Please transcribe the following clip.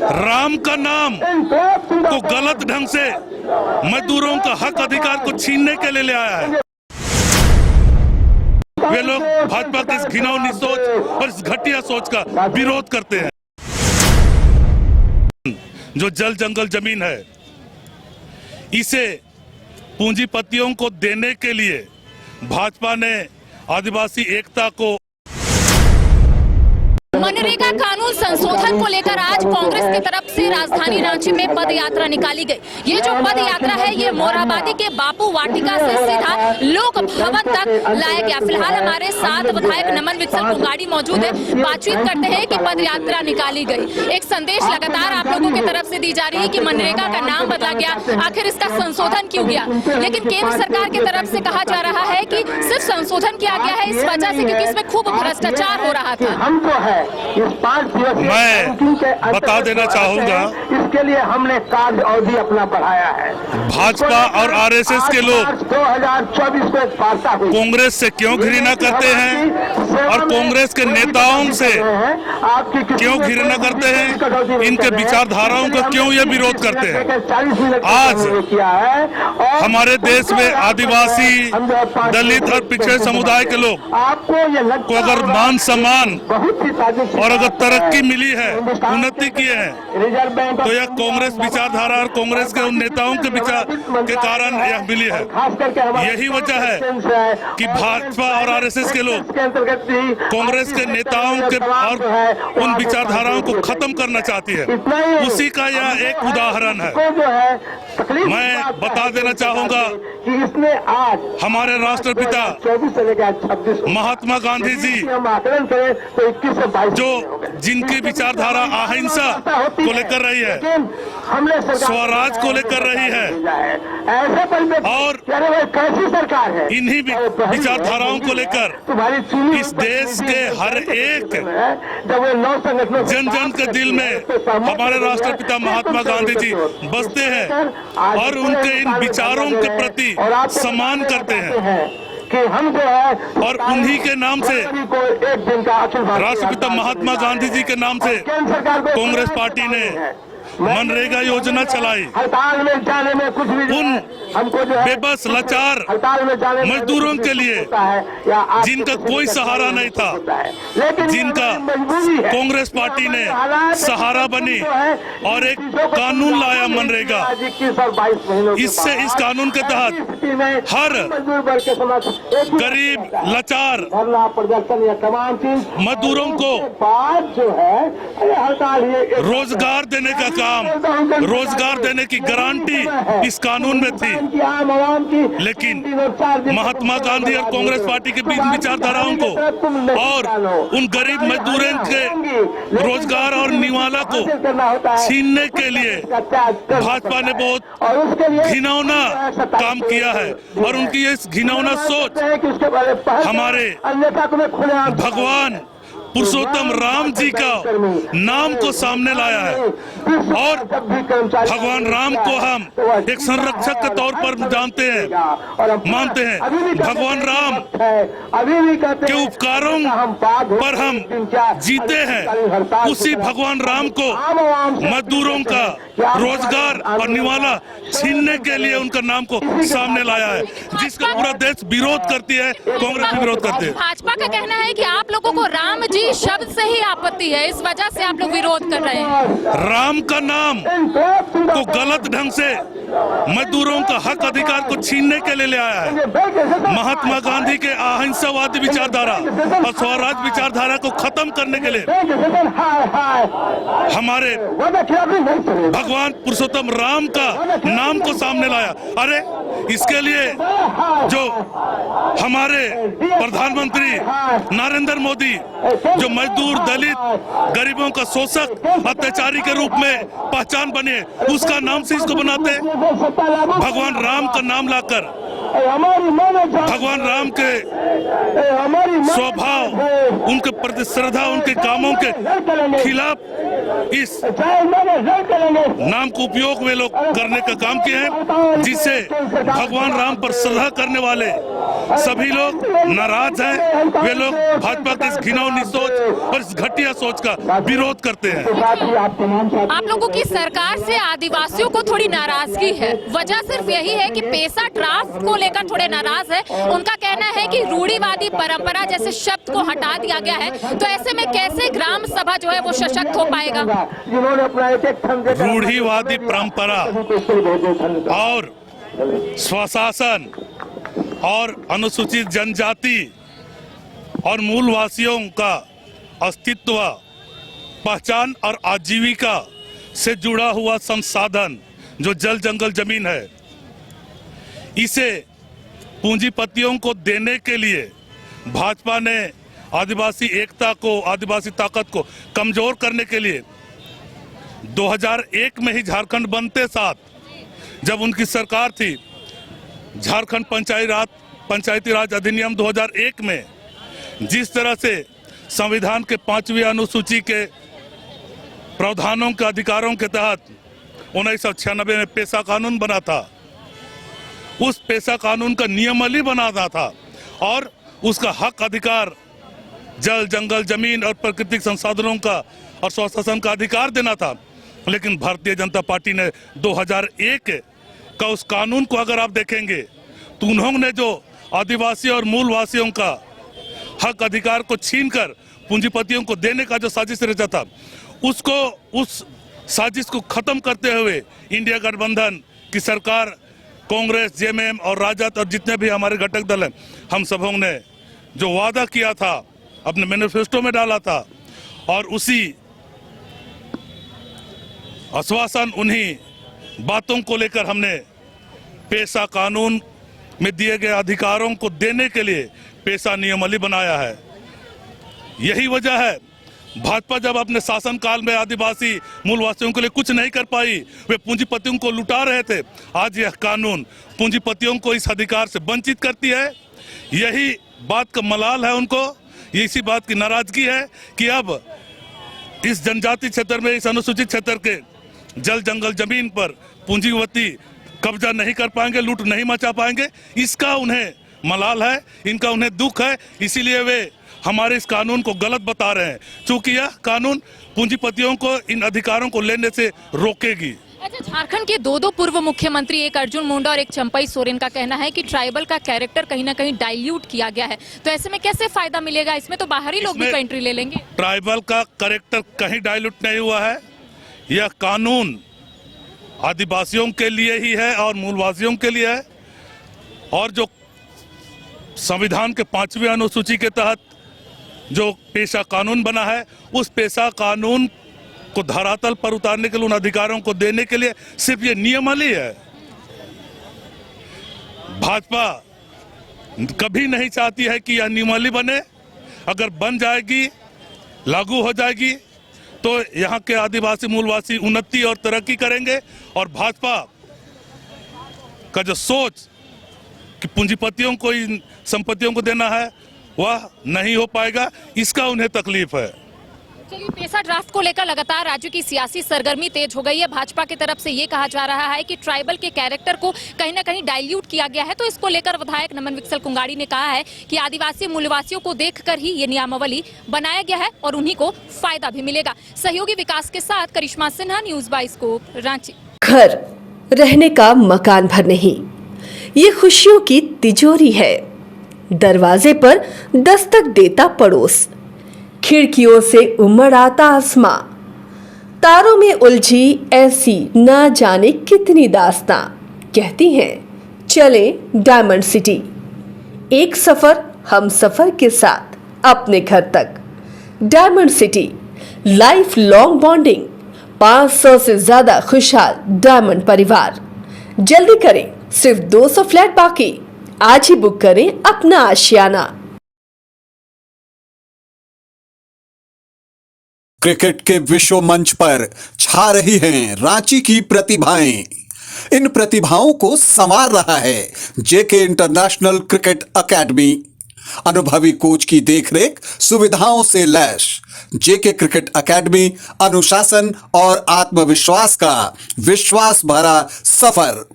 राम का नाम को गलत ढंग से मजदूरों का हक अधिकार को छीनने के लिए ले आया है। वे लोग भाजपा की इस घिनौनी सोच और इस घटिया सोच का विरोध करते हैं। जो जल जंगल जमीन है, इसे पूंजीपतियों को देने के लिए भाजपा ने आदिवासी एकता को मनरेगा कानून संशोधन को लेकर आज कांग्रेस की तरफ से राजधानी रांची में पद यात्रा निकाली गई। ये जो पद यात्रा है ये मोरहाबादी के बापू वाटिका से सीधा लोक भवन तक लाया गया। फिलहाल हमारे साथ विधायक नमन वित्सल कुंगाड़ी मौजूद है, बातचीत करते हैं कि पद यात्रा निकाली गई। एक संदेश लगातार आप लोगों की तरफ से दी जा रही है कि मनरेगा का नाम बदला गया, आखिर इसका संशोधन क्यों गया? लेकिन केंद्र सरकार की तरफ से कहा जा रहा है कि सिर्फ संशोधन किया गया है इस वजह से क्योंकि इसमें खूब भ्रष्टाचार हो रहा था। मैं बता देना चाहूंगा, इसके लिए हमने कार्य अवधि अपना बढ़ाया है। भाजपा और आरएसएस के लोग 2024 को एक वार्ता हुई। कांग्रेस से क्यों घृणा करते हैं और कांग्रेस के नेताओं से क्यों घृणा करते हैं, इनके विचारधाराओं का क्यों ये विरोध करते हैं। आज हमारे देश में आदिवासी, दलित और पिछड़े समुदाय के लोग को अगर मान सम्मान और अगर तरक्की मिली है, उन्नति की है, तो यह कांग्रेस विचारधारा और कांग्रेस के उन नेताओं के विचार के कारण यह मिली है। यही वजह है कि भाजपा और आरएसएस के लोग कांग्रेस के नेताओं के और उन विचारधाराओं को खत्म करना चाहती है। उसी का यह एक उदाहरण है। मैं बता देना चाहूंगा, हमारे राष्ट्रपिता महात्मा गांधी जी जो जिनकी विचारधारा अहिंसा को लेकर रही है, स्वराज को लेकर रही है, और इन्हीं विचारधाराओं को लेकर इस देश के हर एक जन जन के दिल में हमारे राष्ट्रपिता महात्मा गांधी जी बसते हैं और उनके इन विचारों के प्रति सम्मान करते हैं। कि हम जो है और उन्हीं के नाम से, राष्ट्रपिता महात्मा गांधी जी के नाम से कांग्रेस पार्टी ने मनरेगा योजना चलाई। हड़ताल में जाने में कुछ भी उन हमको जो बेबस लाचार मजदूरों के लिए जिनका कोई सहारा नहीं था, जिनका कांग्रेस पार्टी ने सहारा बनी और एक कानून लाया मनरेगा। इससे इस कानून के तहत हर गरीब लाचार मजदूरों को रोजगार देने का काम, रोजगार देने की गारंटी इस कानून में थी। लेकिन महात्मा गांधी और कांग्रेस पार्टी के बीच विचारधाराओं को और उन गरीब मजदूरों के रोजगार और निवाला को छीनने के लिए भाजपा ने बहुत घिनौना काम किया है। और उनकी इस घिनौना सोच हमारे भगवान पुरुषोत्तम राम जी का नाम को सामने लाया है। और भगवान राम को हम एक संरक्षक के तौर पर जानते हैं, मानते हैं। भगवान राम के उपकारों पर हम जीते हैं। उसी भगवान राम को मजदूरों का रोजगार और निवाला छीनने के लिए उनका नाम को सामने लाया है, जिसका पूरा देश विरोध करती है, कांग्रेस भी विरोध करती है। भाजपा का कहना है कि आप लोगों को राम जी शब्द से ही आपत्ति है, इस वजह से आप लोग विरोध कर रहे हैं। राम का नाम को गलत ढंग से मजदूरों का हक अधिकार को छीनने के लिए ले आया है। महात्मा गांधी के अहिंसावादी विचारधारा और स्वराज विचारधारा को खत्म करने के लिए हमारे भगवान पुरुषोत्तम राम का नाम को सामने लाया। अरे इसके लिए जो हमारे प्रधानमंत्री नरेंद्र मोदी जो मजदूर, दलित, गरीबों का शोषक, अत्याचारी के रूप में पहचान बने, उसका नाम से इसको बनाते। भगवान राम का नाम लाकर हमारी मानव जाति, भगवान राम के हमारी मानव स्वभाव, जाति, उनके प्रति श्रद्धा, उनके कामों के खिलाफ इस चाहे मैंने जड़ करेंगे, नाम को उपयोग वे लोग करने का काम किए हैं, जिससे भगवान राम पर श्रद्धा करने वाले सभी लोग नाराज हैं। वे लोग भाजपा की इस घिनौनी सोच और इस घटिया सोच का विरोध करते हैं। साथ ही आपके नाम साथ आप लोगों की सरकार से आदिवासियों को थोड़ी नाराजगी है। वजह सिर्फ यही है कि पेसा ड्राफ्ट को लेकर थोड़े नाराज है। उनका कहना है कि रूढ़िवादी परंपरा जैसे शब्द को हटा दिया गया है, तो ऐसे में कैसे ग्राम सभा जो है वो सशक्त हो पाएगा। जिन्होंने अपना एक रूढ़िवादी परंपरा और स्वशासन और अनुसूचित जनजाति और मूलवासियों का अस्तित्व, पहचान और आजीविका से जुड़ा हुआ संसाधन जो जल जंगल जमीन है, इसे पूंजीपतियों को देने के लिए भाजपा ने आदिवासी एकता को, आदिवासी ताकत को कमजोर करने के लिए 2001 में ही झारखंड बनते साथ जब उनकी सरकार थी, झारखंड पंचायती राज अधिनियम 2001 में जिस तरह से संविधान के 5वीं अनुसूची के प्रावधानों के अधिकारों के तहत 1996 में पेशा कानून बना था, उस पेशा कानून का नियमावली बनाना था और उसका हक अधिकार जल जंगल जमीन और प्राकृतिक संसाधनों का और स्वशासन का अधिकार देना था। लेकिन भारतीय जनता पार्टी ने 2001 का उस कानून को अगर आप देखेंगे तो उन्होंने जो आदिवासी और मूलवासियों का हक अधिकार को छीनकर पूंजीपतियों को देने का जो साजिश रचा था, उस साजिश को खत्म करते हुए इंडिया गठबंधन की सरकार, कांग्रेस, जेएमएम और राजद और जितने भी हमारे घटक दल हैं, हम सबों ने जो वादा किया था, अपने मैनिफेस्टो में डाला था और उसी आश्वासन, उन्हीं बातों को लेकर हमने पेशा कानून में दिए गए अधिकारों को देने के लिए पेशा नियमावली बनाया है। यही वजह है भाजपा जब अपने शासनकाल में आदिवासी मूलवासियों के लिए कुछ नहीं कर पाई, वे पूंजीपतियों को लुटा रहे थे, आज यह कानून पूंजीपतियों को इस अधिकार से वंचित करती है। यही बात का मलाल है उनको, इसी बात की नाराजगी है कि अब इस जनजाति क्षेत्र में, इस अनुसूचित क्षेत्र के जल जंगल जमीन पर पूंजीपति कब्जा नहीं कर पाएंगे, लूट नहीं मचा पाएंगे। इसका उन्हें मलाल है, इनका उन्हें दुख है, इसीलिए वे हमारे इस कानून को गलत बता रहे हैं, क्योंकि यह कानून पूंजीपतियों को इन अधिकारों को लेने से रोकेगी। अच्छा, झारखंड के दो पूर्व मुख्यमंत्री, एक अर्जुन मुंडा और एक चंपई सोरेन का कहना है कि ट्राइबल का कैरेक्टर कहीं ना कहीं डाइल्यूट किया गया है, तो ऐसे में कैसे फायदा मिलेगा? इसमें तो बाहरी लोग भी एंट्री ले लेंगे। ट्राइबल का कैरेक्टर कहीं डाइल्यूट नहीं हुआ है। यह कानून आदिवासियों के लिए ही है और मूलवासियों के लिए है, और जो संविधान के 5वीं अनुसूची के तहत जो पेशा कानून बना है, उस पेशा कानून को धरातल पर उतारने के लिए, उन अधिकारों को देने के लिए सिर्फ ये नियमावली है। भाजपा कभी नहीं चाहती है कि यह नियमावली बने। अगर बन जाएगी, लागू हो जाएगी, तो यहाँ के आदिवासी मूलवासी उन्नति और तरक्की करेंगे, और भाजपा का जो सोच कि पूंजीपतियों को इन संपत्तियों को देना है, वह नहीं हो पाएगा। इसका उन्हें तकलीफ है। चलिए, पेशा ड्राफ्ट को लेकर लगातार राज्य की सियासी सरगर्मी तेज हो गई है। भाजपा की तरफ से ये कहा जा रहा है कि ट्राइबल के कैरेक्टर को कहीं ना कहीं डाइल्यूट किया गया है, तो इसको लेकर विधायक नमन विकसल कुंगाड़ी ने कहा है कि आदिवासी मूलवासियों को देखकर ही ये नियमावली बनाया गया है और उन्हीं को फायदा भी मिलेगा। सहयोगी विकास के साथ करिश्मा सिन्हा, न्यूज़ 22 को रांची। घर रहने का मकान भर नहीं, ये खुशियों की तिजोरी है। दरवाजे पर दस्तक देता पड़ोस, खिड़कियों से उमड़ आता आसमां, तारों में उलझी ऐसी ना जाने कितनी दास्तां। कहती हैं चले डायमंड सिटी, एक सफर हम सफर के साथ अपने घर तक। Diamond city, life long bonding, 500 से ज्यादा खुशहाल डायमंड परिवार। जल्दी करें, सिर्फ 200 फ्लैट बाकी। आज ही बुक करें अपना आशियाना। क्रिकेट के विश्व मंच पर छा रही हैं रांची की प्रतिभाएं। इन प्रतिभाओं को संवार रहा है जेके इंटरनेशनल क्रिकेट एकेडमी। अनुभवी कोच की देखरेख, सुविधाओं से लैस जेके क्रिकेट एकेडमी अनुशासन और आत्मविश्वास का विश्वास भरा सफर।